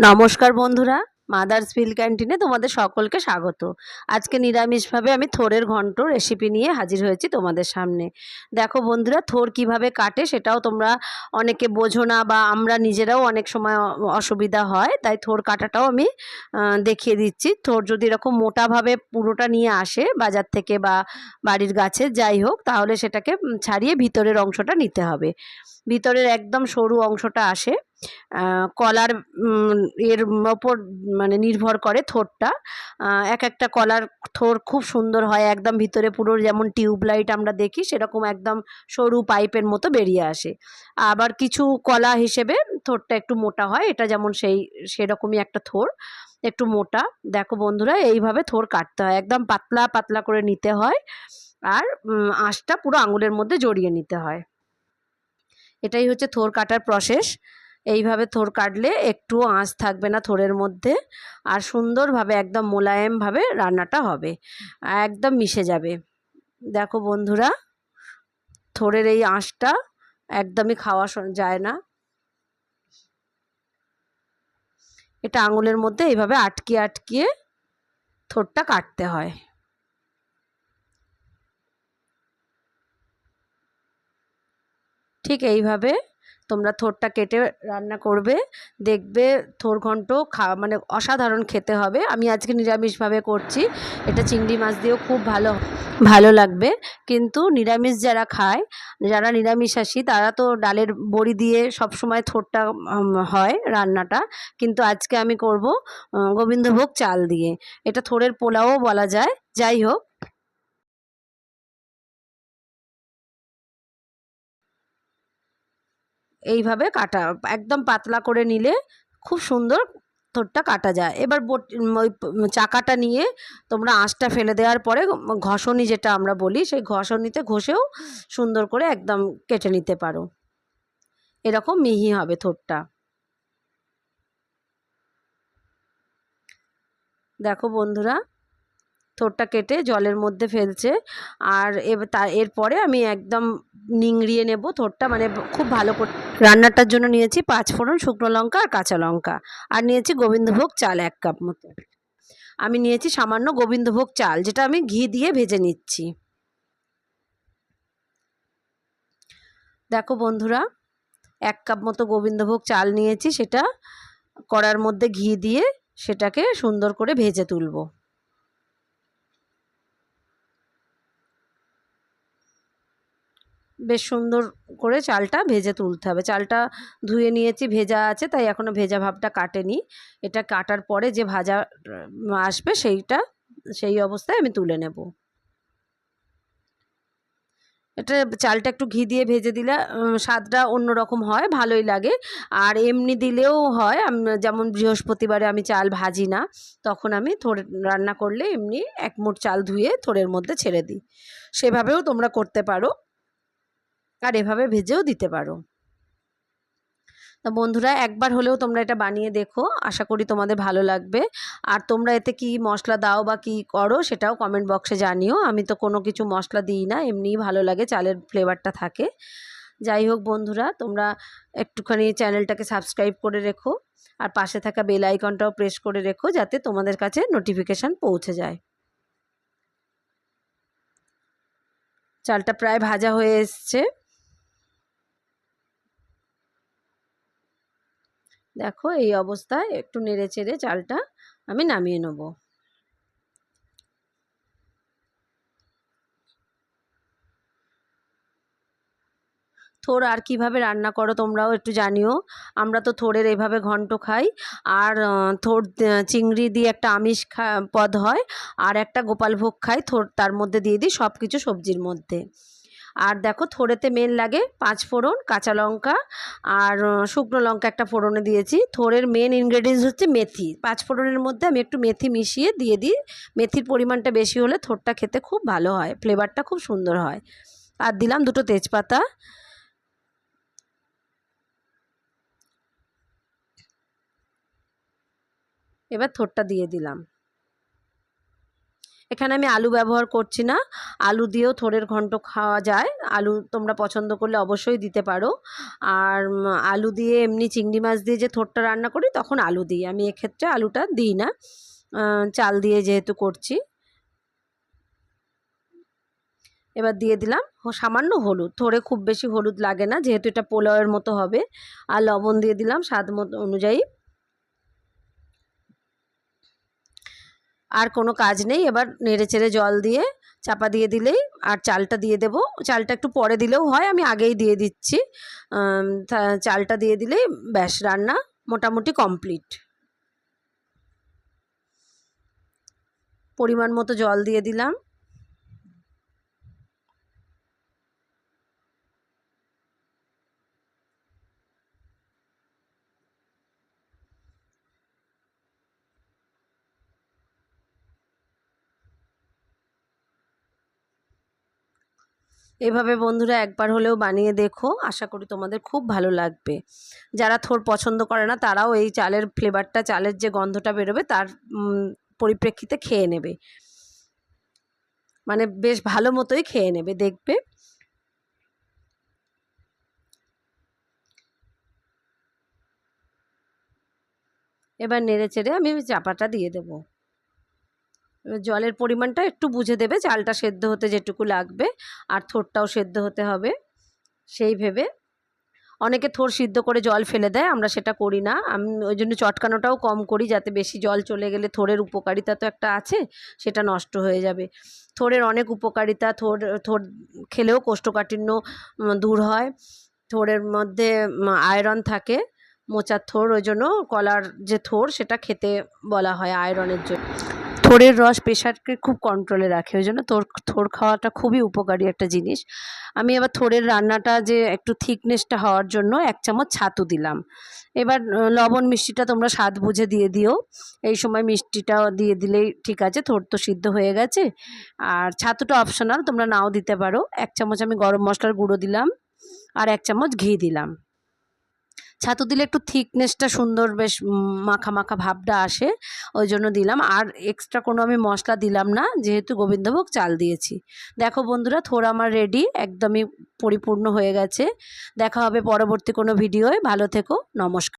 নমস্কার বন্ধুরা, mother's feel ক্যান্টিনে তোমাদের সকলকে স্বাগত। আজকে নিরামিষভাবে আমি থোড়ের ঘন্ট রেসিপি নিয়ে হাজির হয়েছি তোমাদের সামনে। দেখো বন্ধুরা, থোড় কিভাবে কাটে সেটাও তোমরা অনেকে বোঝো না, বা আমরা নিজেরাও অনেক সময় অসুবিধা হয়, তাই থোড় কাটাটাও আমি দেখিয়ে দিচ্ছি। থোড় যদি এরকম মোটাভাবে পুরোটা নিয়ে আসে বাজার থেকে বা বাড়ির গাছে, যাই হোক, তাহলে সেটাকে ছাড়িয়ে ভিতরের অংশটা নিতে হবে। ভিতরের একদম সরু অংশটা আসে কলার এর ওপর, মানে নির্ভর করে থোড়টা। এক একটা কলার থোড় খুব সুন্দর হয়, একদম ভিতরে পুরো যেমন টিউবলাইট আমরা দেখি সেরকম একদম সরু পাইপের মতো বেরিয়ে আসে। আবার কিছু কলা হিসেবে থোড়টা একটু মোটা হয়, এটা যেমন সেরকমই একটা থোড়, একটু মোটা। দেখো বন্ধুরা, এইভাবে থোড় কাটতে হয়, একদম পাতলা পাতলা করে নিতে হয়, আর আঁশটা পুরো আঙুলের মধ্যে জড়িয়ে নিতে হয়। এটাই হচ্ছে থোড় কাটার প্রসেস। এইভাবে থোড় কাটলে একটুও আঁশ থাকবে না থোড়ের মধ্যে, আর সুন্দরভাবে একদম মোলায়েমভাবে রান্নাটা হবে, একদম মিশে যাবে। দেখো বন্ধুরা, থোড়ের এই আঁশটা একদমই খাওয়া যায় না, এটা আঙুলের মধ্যে এইভাবে আটকিয়ে আটকিয়ে থোড়টা কাটতে হয়। ঠিক এইভাবে তোমরা থোড়টা কেটে রান্না করবে, দেখবে থোড় ঘন্ট মানে অসাধারণ খেতে হবে। আমি আজকে নিরামিষভাবে করছি, এটা চিংড়ি মাছ দিয়েও খুব ভালো ভালো লাগবে। কিন্তু নিরামিষ যারা খায়, যারা নিরামিষাশী, তারা তো ডালের বড়ি দিয়ে সবসময় থোড়টা হয় রান্নাটা, কিন্তু আজকে আমি করব গোবিন্দভোগ চাল দিয়ে। এটা থোড়ের পোলাও বলা যায়। যাই হোক, এইভাবে কাটা একদম পাতলা করে নিলে খুব সুন্দর থোড়টা কাটা যায়। এবার ওই চাকাটা নিয়ে তোমরা আঁশটা ফেলে দেওয়ার পরে ঘষণি যেটা আমরা বলি, সেই ঘষণিতে ঘষেও সুন্দর করে একদম কেটে নিতে পারো, এরকম মিহি হবে থোড়টা। দেখো বন্ধুরা, থোড়টা কেটে জলের মধ্যে ফেলছে, আর এরপরে আমি একদম নিংড়িয়ে নেব থোড়টা, মানে খুব ভালো করে। রান্নাটার জন্য নিয়েছি 5 ফোড়ন, শুকনো লঙ্কা আর কাঁচা লঙ্কা, আর নিয়েছি গোবিন্দভোগ চাল 1 কাপ মতো। আমি নিয়েছি সামান্য গোবিন্দভোগ চাল, যেটা আমি ঘি দিয়ে ভেজে নিচ্ছি। দেখো বন্ধুরা, 1 কাপ মতো গোবিন্দভোগ চাল নিয়েছি, সেটা কড়ার মধ্যে ঘি দিয়ে সেটাকে সুন্দর করে ভেজে তুলব। বেশ সুন্দর করে চালটা ভেজে তুলতে হবে। চালটা ধুয়ে নিয়েছি, ভেজা আছে, তাই এখনও ভেজা ভাবটা কাটেনি। এটা কাটার পরে যে ভাজা আসবে সেই অবস্থায় আমি তুলে নেব। এটা চালটা একটু ঘি দিয়ে ভেজে দিলে স্বাদটা অন্যরকম হয়, ভালোই লাগে। আর এমনি দিলেও হয়, যেমন বৃহস্পতিবারে আমি চাল ভাজি না, তখন আমি থোড় রান্না করলে এমনি 1 মুঠ চাল ধুয়ে থোড়ের মধ্যে ছেড়ে দিই। সেভাবেও তোমরা করতে পারো, আর এভাবে ভেজেও দিতে পারো। তা বন্ধুরা, একবার হলেও তোমরা এটা বানিয়ে দেখো, আশা করি তোমাদের ভালো লাগবে। আর তোমরা এতে কি মশলা দাও বা কি করো সেটাও কমেন্ট বক্সে জানিও। আমি তো কোনো কিছু মশলা দিই না, এমনিই ভালো লাগে, চালের ফ্লেভারটা থাকে। যাই হোক বন্ধুরা, তোমরা একটুখানি চ্যানেলটাকে সাবস্ক্রাইব করে রেখো, আর পাশে থাকা বেল আইকনটাও প্রেস করে রেখো, যাতে তোমাদের কাছে নোটিফিকেশান পৌঁছে যায়। চালটা প্রায় ভাজা হয়ে এসছে। দেখো, এই অবস্থায় একটু নেড়ে চেড়ে চালটা আমি নামিয়ে নেব। থোড় আর কিভাবে রান্না করো তোমরাও একটু জানিও। আমরা তো থোড়ের এভাবে ঘন্ট খাই, আর থোড় চিংড়ি দিয়ে একটা আমিষ পদ হয়, আর একটা গোপালভোগ খাই থোড়, তার মধ্যে দিয়ে দিই সব কিছু সবজির মধ্যে। আর দেখো, থোড়েতে মেন লাগে 5 ফোড়ন, কাঁচা লঙ্কা, আর শুকনো লঙ্কা একটা ফোড়নে দিয়েছি। থোড়ের মেন ইনগ্রেডিয়েন্টস হচ্ছে মেথি। 5 ফোড়নের মধ্যে আমি একটু মেথি মিশিয়ে দিয়ে দিই। মেথির পরিমাণটা বেশি হলে থোড়টা খেতে খুব ভালো হয়, ফ্লেভারটা খুব সুন্দর হয়। আর দিলাম 2টো তেজপাতা। এবার থোড়টা দিয়ে দিলাম। এখানে আমি আলু ব্যবহার করছি না, আলু দিয়েও থোড়ের ঘন্ট খাওয়া যায়। আলু তোমরা পছন্দ করলে অবশ্যই দিতে পারো। আর আলু দিয়ে এমনি চিংড়ি মাছ দিয়ে যে থোড়টা রান্না করি তখন আলু দিই, আমি এক্ষেত্রে আলুটা দিই না, চাল দিয়ে যেহেতু করছি। এবার দিয়ে দিলাম সামান্য হলুদ, থোড়ে খুব বেশি হলুদ লাগে না যেহেতু এটা পোলাওয়ের মতো হবে। আর লবণ দিয়ে দিলাম স্বাদ মতো অনুযায়ী। আর কোনো কাজ নেই, এবার নেড়ে চেড়ে জল দিয়ে চাপা দিয়ে দিলেই, আর চালটা দিয়ে দেব। চালটা একটু পরে দিলেও হয়, আমি আগেই দিয়ে দিচ্ছি। চালটা দিয়ে দিলেই ব্যাস রান্না মোটামুটি কমপ্লিট। পরিমাণ মতো জল দিয়ে দিলাম। এভাবে বন্ধুরা একবার হলেও বানিয়ে দেখো, আশা করি তোমাদের খুব ভালো লাগবে। যারা থোড় পছন্দ করে না তারাও এই চালের ফ্লেভারটা, চালের যে গন্ধটা বেরোবে তার পরিপ্রেক্ষিতে খেয়ে নেবে, মানে বেশ ভালো মতোই খেয়ে নেবে দেখবে। এবার নেড়ে চেড়ে আমি চাপাটা দিয়ে দেবো। জলের পরিমাণটা একটু বুঝে দেবে, চালটা সেদ্ধ হতে যেটুকু লাগবে আর থোড়টাও সেদ্ধ হতে হবে সেই ভেবে। অনেকে থোড় সিদ্ধ করে জল ফেলে দেয়, আমরা সেটা করি না। আমি ওই জন্য চটকানোটাও কম করি, যাতে বেশি জল চলে গেলে থোড়ের উপকারিতা তো একটা আছে, সেটা নষ্ট হয়ে যাবে। থোড়ের অনেক উপকারিতা, থোড় খেলেও কোষ্ঠকাঠিন্য দূর হয়। থোড়ের মধ্যে আয়রন থাকে, মোচার থোড়, ওই জন্য কলার যে থোড় সেটা খেতে বলা হয় আয়রনের জন্য। থোড়ের রস প্রেশারকে খুব কন্ট্রোলে রাখে, ওই জন্য থোড় খাওয়াটা খুবই উপকারী একটা জিনিস। আমি এবার থোড়ের রান্নাটা যে একটু থিকনেসটা হওয়ার জন্য 1 চামচ ছাতু দিলাম। এবার লবণ মিষ্টিটা তোমরা স্বাদ বুঝে দিয়ে দিও, এই সময় মিষ্টিটা দিয়ে দিলেই ঠিক আছে। থোড় তো সিদ্ধ হয়ে গেছে। আর ছাতুটা অপশনাল, তোমরা নাও দিতে পারো। 1 চামচ আমি গরম মশলার গুঁড়ো দিলাম আর 1 চামচ ঘি দিলাম। ছাতু দিলে একটু থিকনেসটা সুন্দর, বেশ মাখা মাখা ভাবটা আসে, ওই জন্য দিলাম। আর এক্সট্রা কোনো আমি মশলা দিলাম না, যেহেতু গোবিন্দভোগ চাল দিয়েছি। দেখো বন্ধুরা, থোড় আমার রেডি, একদমই পরিপূর্ণ হয়ে গেছে। দেখা হবে পরবর্তী কোনো ভিডিওয়। ভালো থেকো, নমস্কার।